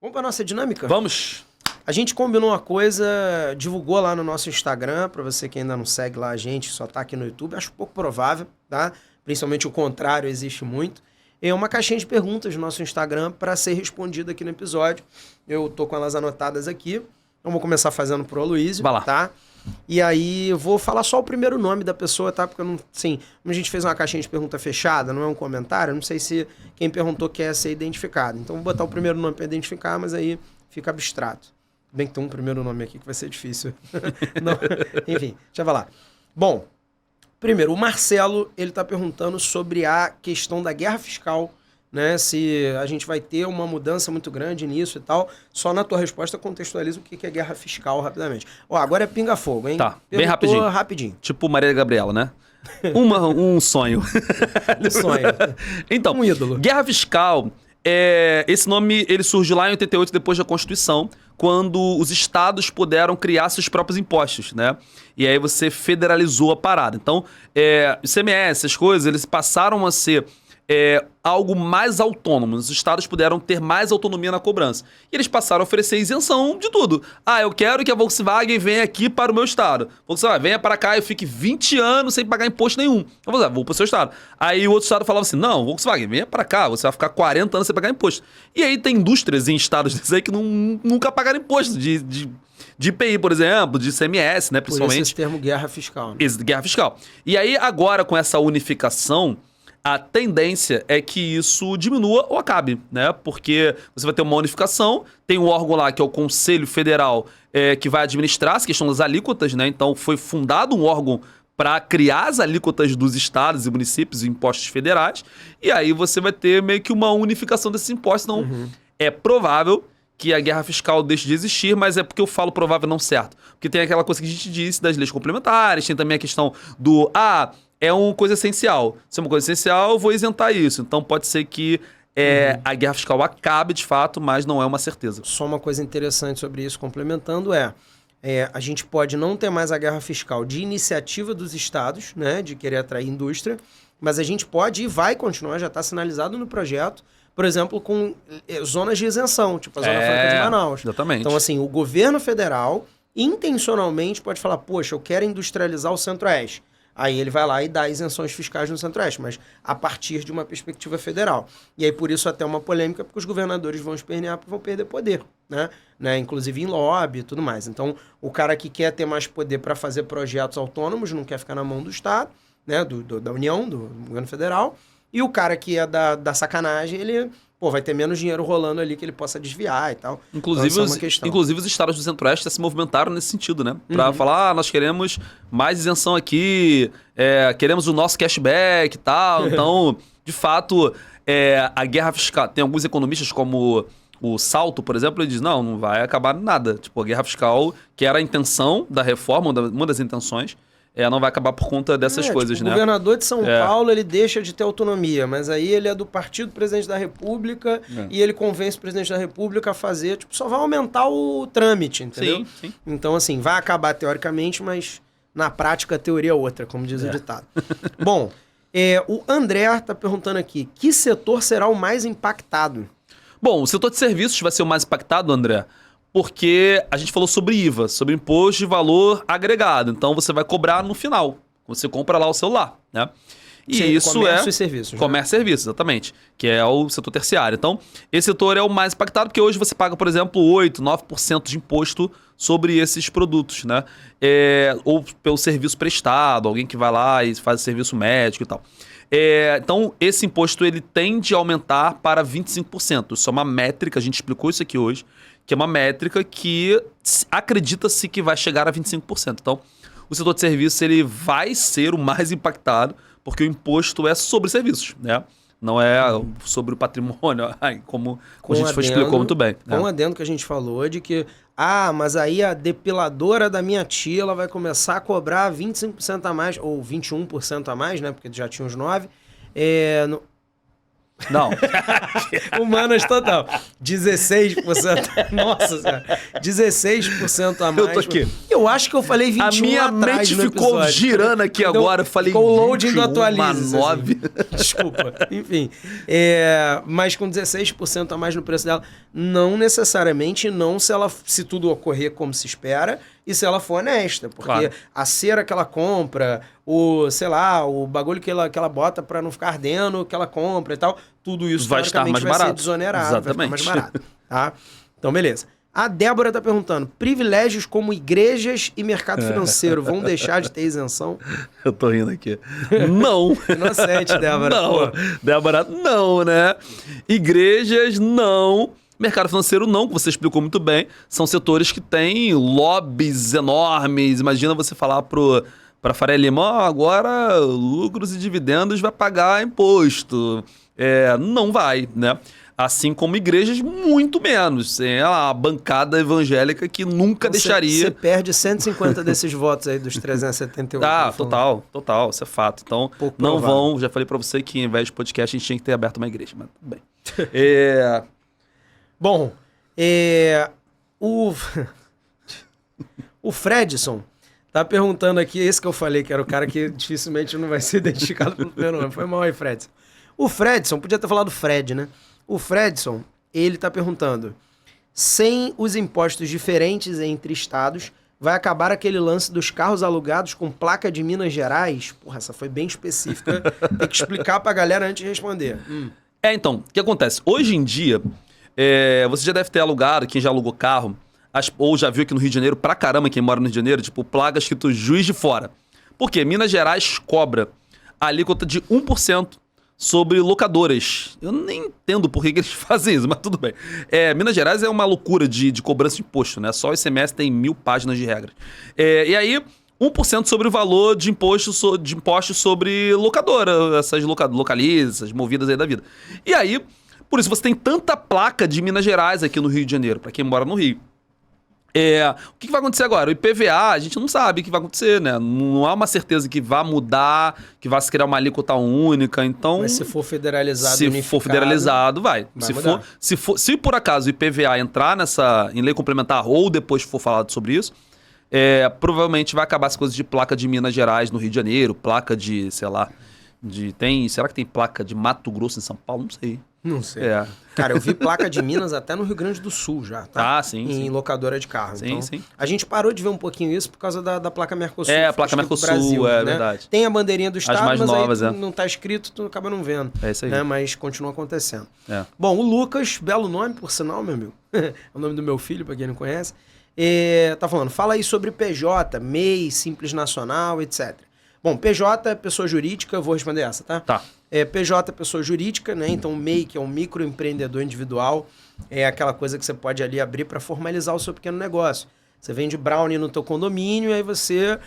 Vamos para nossa dinâmica? Vamos. A gente combinou uma coisa, divulgou lá no nosso Instagram, para você que ainda não segue lá a gente, só tá aqui no YouTube, acho pouco provável, tá? Principalmente o contrário existe muito. É uma caixinha de perguntas no nosso Instagram para ser respondida aqui no episódio. Eu tô com elas anotadas aqui. Então vou começar fazendo pro Aloysio, Vai lá. tá? E aí eu vou falar só o primeiro nome da pessoa, tá? Porque eu não, assim, como a gente fez uma caixinha de pergunta fechada, não é um comentário, eu não sei se quem perguntou quer ser identificado. Então vou botar o primeiro nome para identificar, mas aí fica abstrato. Bem que tem um primeiro nome aqui que vai ser difícil. Não, enfim, deixa eu falar. Bom, primeiro, o Marcelo, ele tá perguntando sobre a questão da guerra fiscal, né? Se a gente vai ter uma mudança muito grande nisso e tal. Só na tua resposta contextualiza o que é guerra fiscal rapidamente. Ó, agora é pinga-fogo, hein? Tá, bem Perguntou rapidinho. Tipo Maria Gabriela, né? Um sonho. Um sonho. Então, Um ídolo. guerra fiscal, esse nome ele surge lá em 88, depois da Constituição, quando os estados puderam criar seus próprios impostos, né? E aí você federalizou a parada. Então, ICMS, essas coisas, eles passaram a ser algo mais autônomo. Os estados puderam ter mais autonomia na cobrança. E eles passaram a oferecer isenção de tudo. Ah, eu quero que a Volkswagen venha aqui para o meu estado. Volkswagen, venha para cá e eu fique 20 anos sem pagar imposto nenhum. Eu vou para o seu estado. Aí o outro estado falava assim, não, Volkswagen, venha para cá, você vai ficar 40 anos sem pagar imposto. E aí tem indústrias em estados desses aí que nunca pagaram imposto de IPI, por exemplo, de ICMS, né, principalmente. Por isso esse termo guerra fiscal. Né? Guerra fiscal. E aí agora com essa unificação, a tendência é que isso diminua ou acabe, né? Porque você vai ter uma unificação, tem um órgão lá que é o Conselho Federal que vai administrar essa questão das alíquotas, né? Então foi fundado um órgão para criar as alíquotas dos estados e municípios e impostos federais, e aí você vai ter meio que uma unificação desses impostos. Então é provável que a guerra fiscal deixe de existir, mas é porque eu falo provável não certo. Porque tem aquela coisa que a gente disse das leis complementares, tem também a questão do... é uma coisa essencial. Se é uma coisa essencial, eu vou isentar isso. Então pode ser que a guerra fiscal acabe de fato, mas não é uma certeza. Só uma coisa interessante sobre isso, complementando, a gente pode não ter mais a guerra fiscal de iniciativa dos estados, né, de querer atrair indústria, mas a gente pode e vai continuar, já está sinalizado no projeto, por exemplo, com zonas de isenção, tipo a Zona Franca de Manaus. Exatamente. Então, assim, o governo federal intencionalmente pode falar, poxa, eu quero industrializar o Centro-Oeste. Aí ele vai lá e dá isenções fiscais no Centro-Oeste, mas a partir de uma perspectiva federal. E aí, por isso, até uma polêmica, porque os governadores vão espernear porque vão perder poder, né? Inclusive em lobby e tudo mais. Então, o cara que quer ter mais poder para fazer projetos autônomos, não quer ficar na mão do Estado, né? Da União, do governo federal. E o cara que é da sacanagem, ele... vai ter menos dinheiro rolando ali que ele possa desviar e tal. Inclusive, então, é uma questão. Inclusive os estados do Centro-Oeste se movimentaram nesse sentido, né? Pra falar, nós queremos mais isenção aqui, queremos o nosso cashback e tal. Então, de fato, a guerra fiscal... Tem alguns economistas como o Salto, por exemplo, ele diz, não vai acabar nada. Tipo, a guerra fiscal, que era a intenção da reforma, uma das intenções, não vai acabar por conta dessas coisas, né? O governador de São Paulo, ele deixa de ter autonomia, mas aí ele é do partido do presidente da República e ele convence o presidente da República a fazer, só vai aumentar o trâmite, entendeu? Sim. Então, assim, vai acabar teoricamente, mas na prática a teoria é outra, como diz o ditado. Bom, o André tá perguntando aqui, que setor será o mais impactado? Bom, o setor de serviços vai ser o mais impactado, André, porque a gente falou sobre IVA, sobre imposto de valor agregado. Então você vai cobrar no final. Você compra lá o celular, né? E Sim, isso comércio e serviços. Comércio e serviços, exatamente. Que é o setor terciário. Então, esse setor é o mais impactado, porque hoje você paga, por exemplo, 8%, 9% de imposto sobre esses produtos, né? Ou pelo serviço prestado, alguém que vai lá e faz serviço médico e tal. Então, esse imposto ele tende a aumentar para 25%. Isso é uma métrica, a gente explicou isso aqui hoje, que é uma métrica que acredita-se que vai chegar a 25%. Então, o setor de serviços ele vai ser o mais impactado, porque o imposto é sobre serviços, né? Não é sobre o patrimônio, como a gente explicou muito bem. Com um adendo que a gente falou de que, mas aí a depiladora da minha tia ela vai começar a cobrar 25% a mais, ou 21% a mais, né? Porque já tinha uns 9%. Não. Humanas total. 16%. Nossa senhora. 16% a mais. Eu tô aqui. Eu acho que eu falei 21 A minha atrás mente no ficou episódio. girando aqui Então, agora. Eu falei, ficou o loading do 21, atualiza. 9. Assim. Desculpa. Enfim. Mas com 16% a mais no preço dela, não necessariamente não se tudo ocorrer como se espera e se ela for honesta. Porque Claro. a cera que ela compra, o bagulho que ela bota pra não ficar ardendo, que ela compra e tal, tudo isso Vai estar mais vai ser barato. desonerado, Exatamente. vai ficar mais barato. Tá? Então, beleza. A Débora tá perguntando, privilégios como igrejas e mercado financeiro vão deixar de ter isenção? Eu tô rindo aqui. Não. Inocente, Débora. Não. Pô. Débora, não, né? Igrejas, não. Mercado financeiro, não, que você explicou muito bem. São setores que têm lobbies enormes. Imagina você falar pra Faria Lima, agora lucros e dividendos vai pagar imposto. Não vai, né? Assim como igrejas, muito menos. É a bancada evangélica que nunca deixaria... Você perde 150 desses votos aí dos 378. Tá, total, isso é fato. Então, Pouco não provável. vão... Já falei pra você que, ao invés de podcast, a gente tinha que ter aberto uma igreja, mas tudo bem. Bom, o Fredson tá perguntando aqui, esse que eu falei, que era o cara que dificilmente não vai ser identificado pelo primeiro nome. Foi mal aí, Fredson. O Fredson, podia ter falado Fred, né? O Fredson, ele tá perguntando, sem os impostos diferentes entre estados, vai acabar aquele lance dos carros alugados com placa de Minas Gerais? Porra, essa foi bem específica. Tem que explicar pra galera antes de responder. Então, o que acontece? Hoje em dia, você já deve ter alugado, quem já alugou carro, ou já viu aqui no Rio de Janeiro, pra caramba, quem mora no Rio de Janeiro, tipo, placa escrito Juiz de Fora. Por quê? Minas Gerais cobra a alíquota de 1% sobre locadoras. Eu nem entendo por que eles fazem isso, mas tudo bem. Minas Gerais é uma loucura de cobrança de imposto, né? Só o ICMS tem 1000 páginas de regras. E aí, 1% sobre o valor de impostos sobre locadora, essas localizas, essas movidas aí da vida. E aí, por isso você tem tanta placa de Minas Gerais aqui no Rio de Janeiro, pra quem mora no Rio. O que vai acontecer agora? O IPVA, a gente não sabe o que vai acontecer, né? Não há uma certeza que vai mudar, que vai se criar uma alíquota única, então... Mas se for federalizado, Se for federalizado, vai. mudar. Se por acaso o IPVA entrar em lei complementar ou depois for falado sobre isso, provavelmente vai acabar as coisas de placa de Minas Gerais no Rio de Janeiro, placa de, sei lá, será que tem placa de Mato Grosso em São Paulo? Não sei. Não sei. Cara, eu vi placa de Minas até no Rio Grande do Sul já, tá? Ah, sim, em sim. locadora de carro. Sim, Então, sim. a gente parou de ver um pouquinho isso por causa da placa Mercosul. A placa escrito Mercosul, Brasil, né? verdade. Tem a bandeirinha do estado, mais mas novas, aí não tá escrito, tu acaba não vendo. É isso aí. Né? Mas continua acontecendo. É. Bom, o Lucas, belo nome, por sinal, meu amigo. É o nome do meu filho, pra quem não conhece. Tá falando, fala aí sobre PJ, MEI, Simples Nacional, etc. Bom, PJ é pessoa jurídica, eu vou responder essa, tá? Tá. PJ é pessoa jurídica, né? Então o MEI, que é um microempreendedor individual, é aquela coisa que você pode ali abrir para formalizar o seu pequeno negócio. Você vende brownie no teu condomínio e aí você,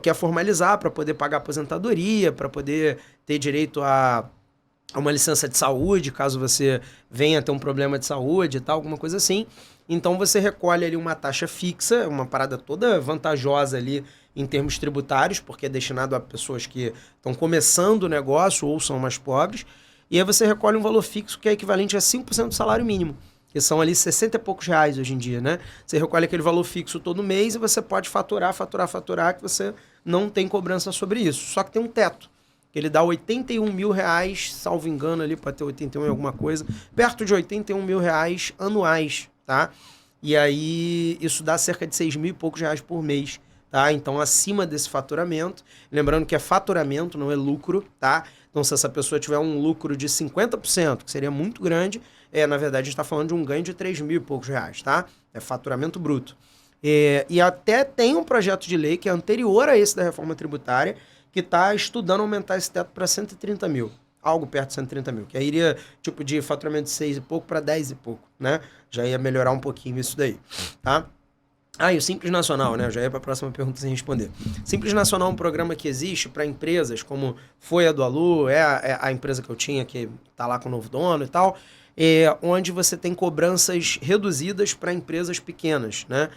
quer formalizar para poder pagar aposentadoria, para poder ter direito a uma licença de saúde, caso você venha ter um problema de saúde e tal, alguma coisa assim. Então você recolhe ali uma taxa fixa, uma parada toda vantajosa ali em termos tributários, porque é destinado a pessoas que estão começando o negócio ou são mais pobres. E aí você recolhe um valor fixo que é equivalente a 5% do salário mínimo, que são ali 60 e poucos reais hoje em dia, né? Você recolhe aquele valor fixo todo mês e você pode faturar, que você não tem cobrança sobre isso. Só que tem um teto, que ele dá 81 mil reais, salvo engano ali, pode ter 81 em alguma coisa, perto de 81 mil reais anuais, tá? E aí isso dá cerca de 6 mil e poucos reais por mês, tá? Então acima desse faturamento, lembrando que é faturamento, não é lucro, tá? Então se essa pessoa tiver um lucro de 50%, que seria muito grande, na verdade a gente está falando de um ganho de 3 mil e poucos reais, tá? É faturamento bruto. E até tem um projeto de lei que é anterior a esse da reforma tributária, que está estudando aumentar esse teto para 130 mil. Algo perto de 130 mil. Que aí iria, tipo, de faturamento de 6 e pouco para 10 e pouco, né? Já ia melhorar um pouquinho isso daí, tá? E o Simples Nacional, né? Eu já ia para a próxima pergunta sem responder. Simples Nacional é um programa que existe para empresas, como foi a do Alu, é a empresa que eu tinha, que está lá com o novo dono e tal, onde você tem cobranças reduzidas para empresas pequenas, né?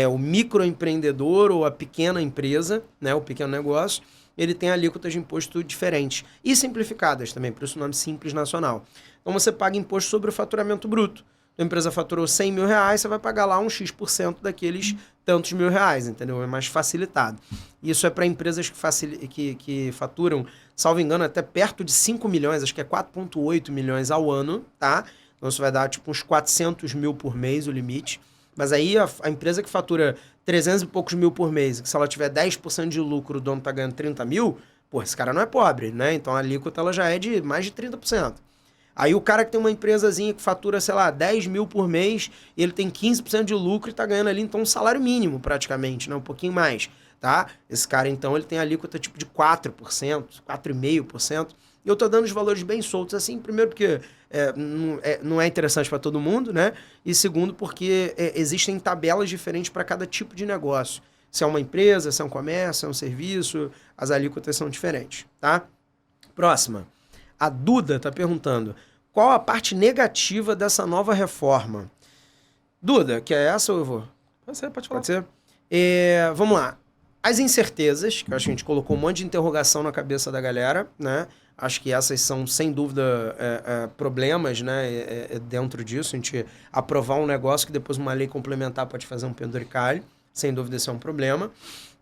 O microempreendedor ou a pequena empresa, né? O pequeno negócio, ele tem alíquotas de imposto diferentes e simplificadas também, por isso o nome Simples Nacional. Então você paga imposto sobre o faturamento bruto. A empresa faturou 100 mil reais, você vai pagar lá um X% daqueles tantos mil reais, entendeu? É mais facilitado. Isso é para empresas que faturam, salvo engano, até perto de 5 milhões, acho que é 4,8 milhões ao ano, tá? Então isso vai dar tipo uns 400 mil por mês o limite. Mas aí a empresa que fatura 300 e poucos mil por mês, que se ela tiver 10% de lucro, o dono tá ganhando 30 mil, pô, esse cara não é pobre, né? Então a alíquota ela já é de mais de 30%. Aí o cara que tem uma empresazinha que fatura, sei lá, 10 mil por mês, e ele tem 15% de lucro e tá ganhando ali, então, um salário mínimo praticamente, né? Um pouquinho mais, tá? Esse cara, então, ele tem alíquota tipo de 4%, 4,5%. E eu tô dando os valores bem soltos, assim, primeiro porque não é interessante para todo mundo, né? E segundo porque existem tabelas diferentes para cada tipo de negócio. Se é uma empresa, se é um comércio, se é um serviço, as alíquotas são diferentes, tá? Próxima. A Duda está perguntando, qual a parte negativa dessa nova reforma? Duda, que é essa ou eu vou? Pode ser, pode falar. Pode ser? Vamos lá. As incertezas, que eu acho que a gente colocou um monte de interrogação na cabeça da galera, né? Acho que essas são, sem dúvida, problemas, né? Dentro disso, a gente aprovar um negócio que depois uma lei complementar pode fazer um penduricalho. Sem dúvida, isso é um problema.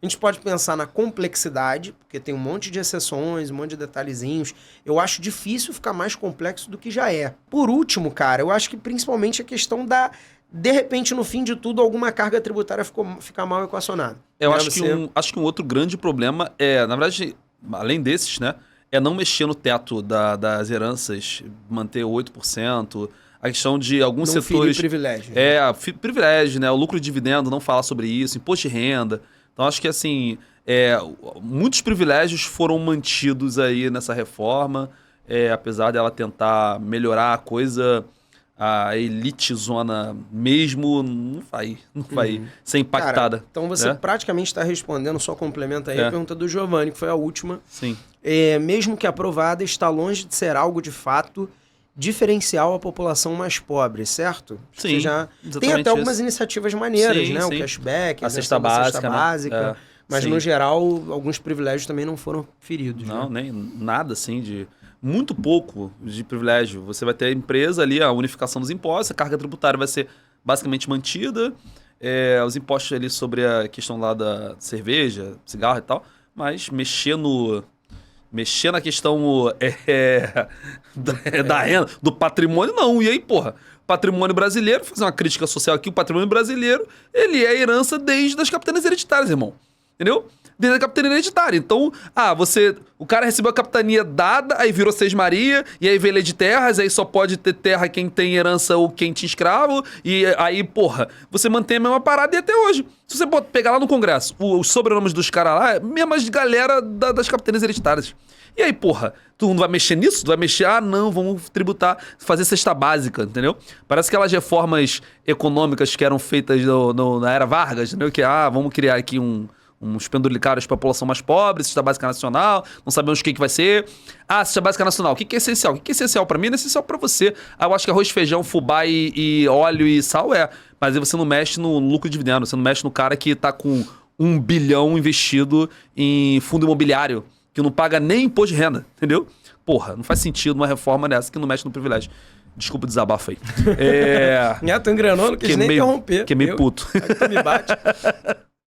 A gente pode pensar na complexidade, porque tem um monte de exceções, um monte de detalhezinhos. Eu acho difícil ficar mais complexo do que já é. Por último, cara, eu acho que principalmente a questão da... De repente, no fim de tudo, alguma carga tributária ficar mal equacionada. Eu acho que um outro grande problema é, na verdade, além desses, né? É não mexer no teto das heranças, manter 8%. A questão de alguns não setores... privilégio. Privilégio, né? O lucro de dividendo, não falar sobre isso, imposto de renda. Então, acho que, assim, muitos privilégios foram mantidos aí nessa reforma, apesar dela tentar melhorar a coisa, a elitezona mesmo, não vai ser impactada. Cara, então você praticamente está respondendo, só complementa aí a pergunta do Giovanni, que foi a última. Sim. Mesmo que aprovada, está longe de ser algo de fato diferencial à população mais pobre, certo? Sim, tem até algumas iniciativas maneiras, sim, né? Sim. O cashback, a cesta básica. Mas, no geral, alguns privilégios também não foram feridos. Não, né? nem nada assim de... Muito pouco de privilégio. Você vai ter a empresa ali, a unificação dos impostos, a carga tributária vai ser basicamente mantida, os impostos ali sobre a questão lá da cerveja, cigarro e tal, mas mexer na questão da renda, do patrimônio, não. E aí, porra, patrimônio brasileiro, fazer uma crítica social aqui, o patrimônio brasileiro, ele é herança desde as capitanias hereditárias, irmão. Entendeu? Desde a capitania hereditária. Então, o cara recebeu a capitania dada, aí virou Sesmaria, e aí veio lei de terras, aí só pode ter terra quem tem herança ou quem tinha escravo, e aí, porra, você mantém a mesma parada e até hoje. Se você pegar lá no Congresso os sobrenomes dos caras lá, mesmo as galera das capitanias hereditárias. E aí, porra, tu não vai mexer nisso? Tu vai mexer, não, vamos tributar, fazer cesta básica, entendeu? Parece aquelas reformas econômicas que eram feitas na era Vargas, entendeu? Que, vamos criar aqui uns penduricários para a população mais pobre, cesta básica nacional, não sabemos o que vai ser. Cesta básica nacional, o que é essencial? O que é essencial para mim não é essencial para você. Eu acho que arroz, feijão, fubá e óleo e sal mas aí você não mexe no lucro de dividendo, você não mexe no cara que tá com 1 bilhão investido em fundo imobiliário, que não paga nem imposto de renda, entendeu? Porra, não faz sentido uma reforma dessa que não mexe no privilégio. Desculpa o desabafo aí. Tô engrenando, não quis nem interromper. Fiquei meio puto. Tu me bate.